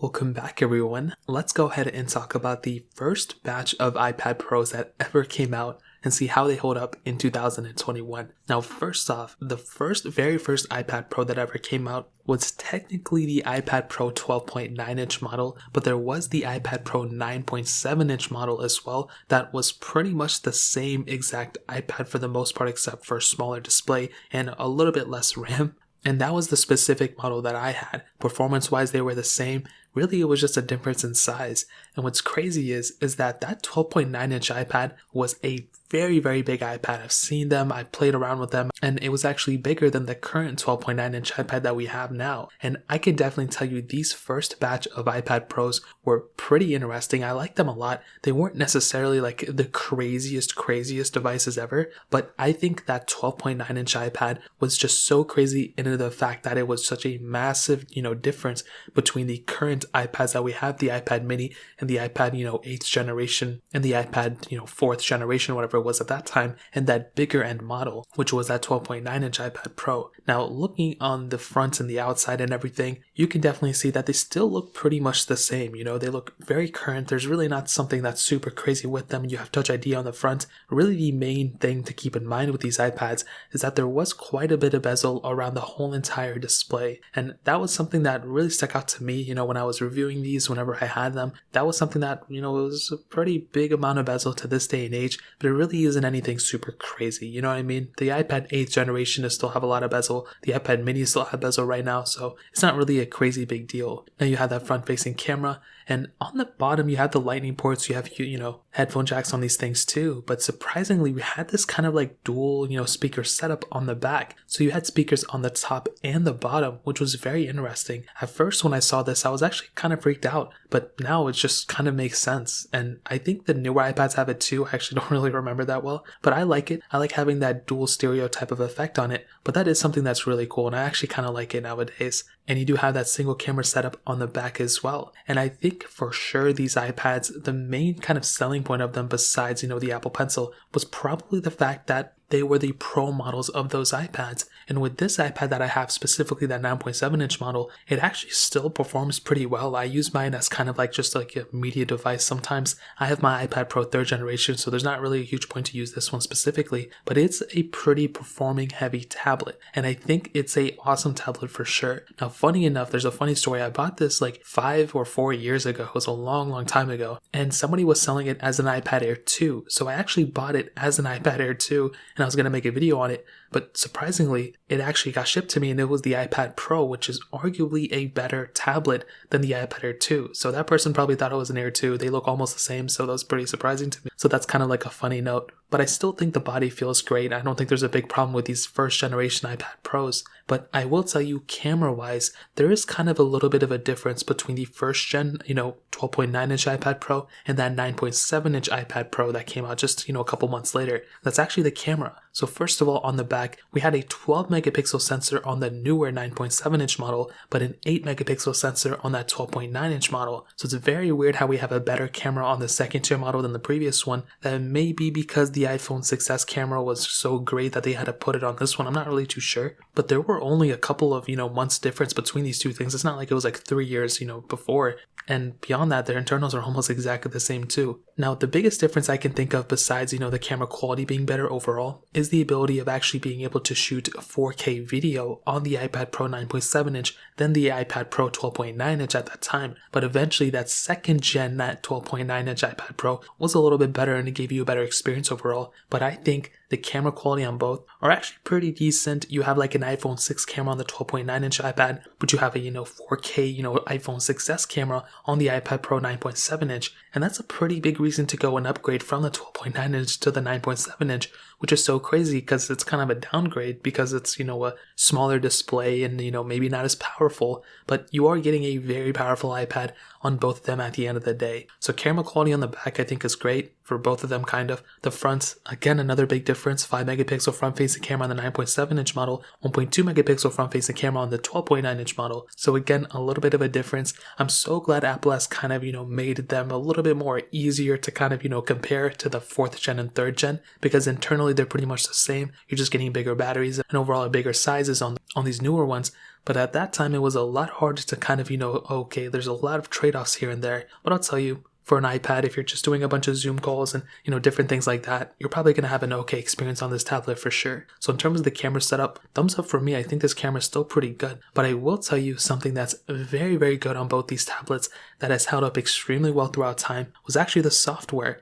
Welcome back everyone. Let's go ahead and talk about the first batch of iPad Pros that ever came out and see how they hold up in 2021. Now first off, the very first iPad Pro that ever came out was technically the iPad Pro 12.9-inch model, but there was the iPad Pro 9.7-inch model as well that was pretty much the same exact iPad for the most part except for a smaller display and a little bit less RAM. And that was the specific model that I had. Performance-wise, they were the same. Really, it was just a difference in size. And what's crazy is that 12.9-inch iPad was a very, very big iPad. I've seen them, I played around with them, and it was actually bigger than the current 12.9-inch iPad that we have now. And I can definitely tell you these first batch of iPad Pros were pretty interesting. I liked them a lot. They weren't necessarily like the craziest devices ever, but I think that 12.9-inch iPad was just so crazy in the fact that it was such a massive, difference between the current iPads that we have, the iPad mini and the iPad, 8th generation and the iPad, 4th generation, whatever it was at that time, and that bigger end model, which was that 12.9-inch iPad Pro. Now, looking on the front and the outside and everything, you can definitely see that they still look pretty much the same. They look very current. There's really not something that's super crazy with them. You have Touch ID on the front. Really, the main thing to keep in mind with these iPads is that there was quite a bit of bezel around the whole entire display. And that was something that really stuck out to me, when I was reviewing these, whenever I had them. That was something that, it was a pretty big amount of bezel to this day and age, but it really isn't anything super crazy. You know what I mean? The iPad 8th generation does still have a lot of bezel. The iPad mini still have bezel right now, so it's not really a crazy big deal. Now you have that front-facing camera, and on the bottom you have the lightning ports, you have, headphone jacks on these things too, but surprisingly we had this kind of like dual, speaker setup on the back. So you had speakers on the top and the bottom, which was very interesting. At first when I saw this, I was actually kind of freaked out, but now it just kind of makes sense. And I think the newer iPads have it too. I actually don't really remember that well, but I like it. I like having that dual stereo type of effect on it, but that is something that's really cool, and I actually kind of like it nowadays. And you do have that single camera setup on the back as well. And I think for sure these iPads, the main kind of selling point of them besides, the Apple Pencil, was probably the fact that they were the pro models of those iPads. And with this iPad that I have, specifically that 9.7-inch model, it actually still performs pretty well. I use mine as kind of like just like a media device sometimes. I have my iPad Pro 3rd generation, so there's not really a huge point to use this one specifically, but it's a pretty performing heavy tablet. And I think it's a awesome tablet for sure. Now, funny enough, there's a funny story. I bought this like 5 or 4 years ago. It was a long time ago. And somebody was selling it as an iPad Air 2. So I actually bought it as an iPad Air 2, and I was going to make a video on it, but surprisingly, it actually got shipped to me, and it was the iPad Pro, which is arguably a better tablet than the iPad Air 2. So that person probably thought it was an Air 2. They look almost the same, so that was pretty surprising to me. So that's kind of like a funny note. But I still think the body feels great. I don't think there's a big problem with these first generation iPad Pros. But I will tell you, camera-wise, there is kind of a little bit of a difference between the first gen, 12.9-inch iPad Pro and that 9.7-inch iPad Pro that came out just, a couple months later. That's actually the camera. So first of all, on the back, we had a 12 megapixel sensor on the newer 9.7-inch model, but an 8 megapixel sensor on that 12.9-inch model. So it's very weird how we have a better camera on the second tier model than the previous one. That may be because the iPhone 6s camera was so great that they had to put it on this one. I'm not really too sure, but there were only a couple of, months difference between these two things. It's not like it was like 3 years, before. And beyond that, their internals are almost exactly the same too. Now, the biggest difference I can think of besides, the camera quality being better overall is the ability of actually being able to shoot 4K video on the iPad Pro 9.7-inch than the iPad Pro 12.9-inch at that time. But eventually that second gen, that 12.9-inch iPad Pro was a little bit better and it gave you a better experience overall. But I think the camera quality on both are actually pretty decent. You have like an iPhone 6 camera on the 12.9-inch iPad, but you have a, 4K, iPhone 6s camera on the iPad Pro 9.7-inch. And that's a pretty big reason to go and upgrade from the 12.9-inch to the 9.7-inch, which is so crazy because it's kind of a downgrade because it's, a smaller display and, maybe not as powerful, but you are getting a very powerful iPad on both of them at the end of the day. So camera quality on the back I think is great for both of them kind of. The front, again, another big difference, 5 megapixel front facing camera on the 9.7-inch model, 1.2 megapixel front facing camera on the 12.9-inch model. So again, a little bit of a difference. I'm so glad Apple has kind of, made them a little bit more easier to kind of, compare to the 4th gen and 3rd gen, because internally they're pretty much the same. You're just getting bigger batteries and overall bigger sizes on them. on these newer ones. But at that time, it was a lot harder to kind of, okay, there's a lot of trade-offs here and there. But I'll tell you, for an iPad, if you're just doing a bunch of Zoom calls and, different things like that, you're probably going to have an okay experience on this tablet for sure. So in terms of the camera setup, thumbs up for me. I think this camera is still pretty good. But I will tell you something that's very, very good on both these tablets that has held up extremely well throughout time was actually the software.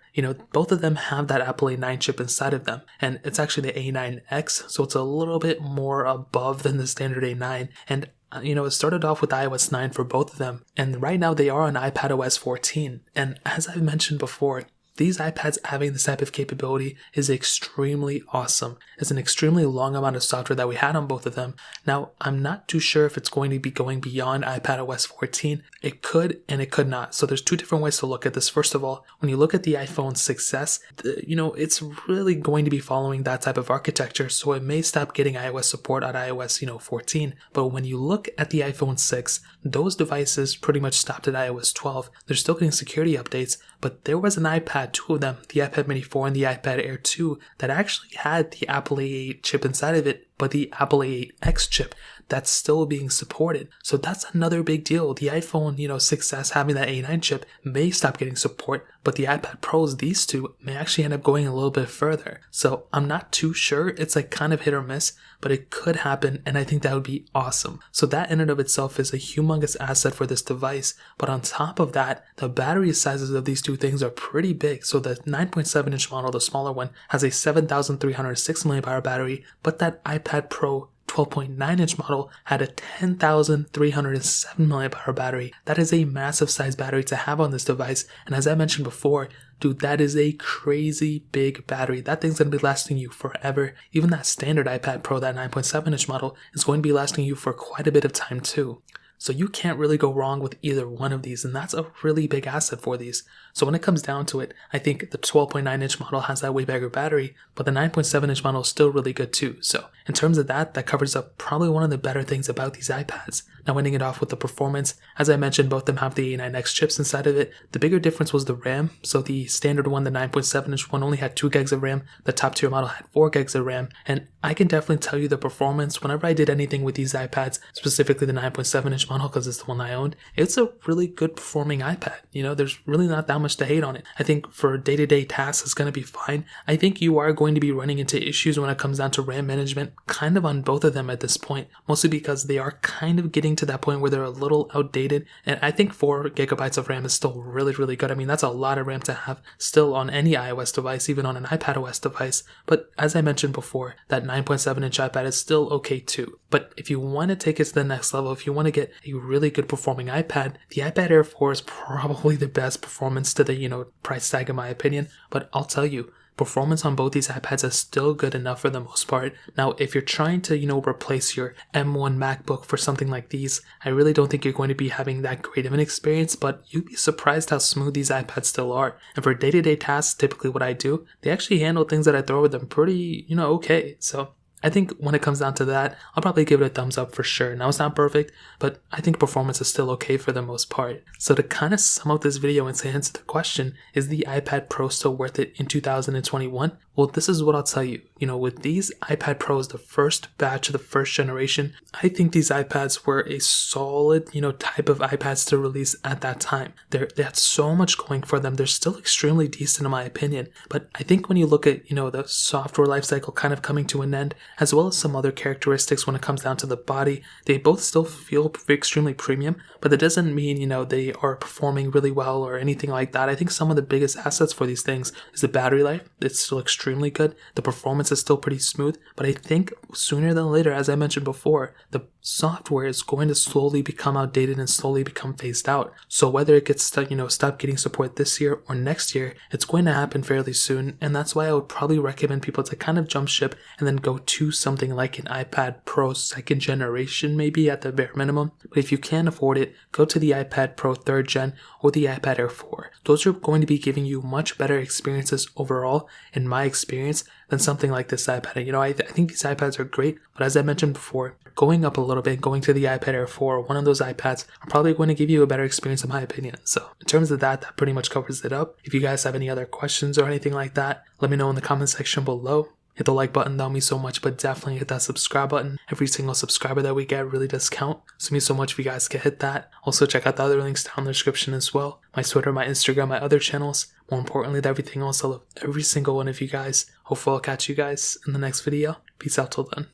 Both of them have that Apple A9 chip inside of them. And it's actually the A9X, so it's a little bit more above than the standard A9. And it started off with iOS 9 for both of them, and right now they are on iPadOS 14. And as I've mentioned before, these iPads having this type of capability is extremely awesome. It's an extremely long amount of software that we had on both of them. Now, I'm not too sure if it's going to be going beyond iPadOS 14. It could and it could not. So there's two different ways to look at this. First of all, when you look at the iPhone 6s, it's really going to be following that type of architecture. So it may stop getting iOS support at iOS, 14. But when you look at the iPhone 6, those devices pretty much stopped at iOS 12. They're still getting security updates, but there was an iPad, two of them, the iPad Mini 4 and the iPad Air 2, that actually had the Apple A8 chip inside of it, but the Apple A8X chip that's still being supported. So that's another big deal. The iPhone, 6s having that A9 chip may stop getting support, but the iPad Pros, these two, may actually end up going a little bit further. So I'm not too sure. It's like kind of hit or miss, but it could happen, and I think that would be awesome. So that in and of itself is a humongous asset for this device. But on top of that, the battery sizes of these two things are pretty big. So the 9.7-inch model, the smaller one, has a 7,306 mAh battery, but that iPad Pro 12.9-inch model had a 10,307 mAh battery. That is a massive size battery to have on this device, and as I mentioned before, dude, that is a crazy big battery. That thing's going to be lasting you forever. Even that standard iPad Pro, that 9.7-inch model, is going to be lasting you for quite a bit of time too. So you can't really go wrong with either one of these, and that's a really big asset for these. So when it comes down to it, I think the 12.9-inch model has that way bigger battery, but the 9.7-inch model is still really good too. So in terms of that covers up probably one of the better things about these iPads. Now ending it off with the performance, as I mentioned, both of them have the A9X chips inside of it. The bigger difference was the RAM. So the standard one, the 9.7-inch one, only had 2 gigs of RAM. The top tier model had 4 gigs of RAM. And I can definitely tell you the performance, whenever I did anything with these iPads, specifically the 9.7-inch model, because it's the one I owned, it's a really good performing iPad. There's really not that much to hate on it. I think for day-to-day tasks, it's going to be fine. I think you are going to be running into issues when it comes down to RAM management, kind of on both of them at this point, mostly because they are kind of getting to that point where they're a little outdated. And I think 4 gigabytes of RAM is still really, really good. I mean, that's a lot of RAM to have still on any iOS device, even on an iPadOS device. But as I mentioned before, that 9.7-inch iPad is still okay too. But if you want to take it to the next level, if you want to get a really good performing iPad, the iPad Air 4 is probably the best performance to the, price tag in my opinion. But I'll tell you, performance on both these iPads is still good enough for the most part. Now, if you're trying to, replace your M1 MacBook for something like these, I really don't think you're going to be having that great of an experience, but you'd be surprised how smooth these iPads still are. And for day-to-day tasks, typically what I do, they actually handle things that I throw at them pretty, okay. So I think when it comes down to that, I'll probably give it a thumbs up for sure. Now, it's not perfect, but I think performance is still okay for the most part. So to kind of sum up this video and to answer the question, is the iPad Pro still worth it in 2021? Well, this is what I'll tell you. With these iPad Pros, the first batch of the first generation, I think these iPads were a solid, type of iPads to release at that time. They had so much going for them. They're still extremely decent in my opinion. But I think when you look at, the software lifecycle kind of coming to an end, as well as some other characteristics when it comes down to the body, they both still feel extremely premium, but that doesn't mean, they are performing really well or anything like that. I think some of the biggest assets for these things is the battery life. It's still extremely good. The performance is still pretty smooth, but I think sooner than later, as I mentioned before, the software is going to slowly become outdated and slowly become phased out. So whether it gets stop getting support this year or next year, it's going to happen fairly soon, and that's why I would probably recommend people to kind of jump ship and then go to something like an iPad Pro 2nd generation, maybe at the bare minimum. But if you can't afford it, go to the iPad Pro 3rd gen or the iPad Air 4. Those are going to be giving you much better experiences overall, in my experience, than something like this iPad. And I think these iPads are great, but as I mentioned before, going up a little bit, going to the iPad Air 4, one of those iPads are probably going to give you a better experience in my opinion. So in terms of that pretty much covers it up. If you guys have any other questions or anything like that, let me know in the comment section below. hit the like button, that'll mean so much, but definitely hit that subscribe button. Every single subscriber that we get really does count, so it means so much if you guys can hit that. Also check out the other links down in the description as well. My Twitter, my Instagram, my other channels. More importantly than everything else, I love every single one of you guys. Hopefully I'll catch you guys in the next video. Peace out till then.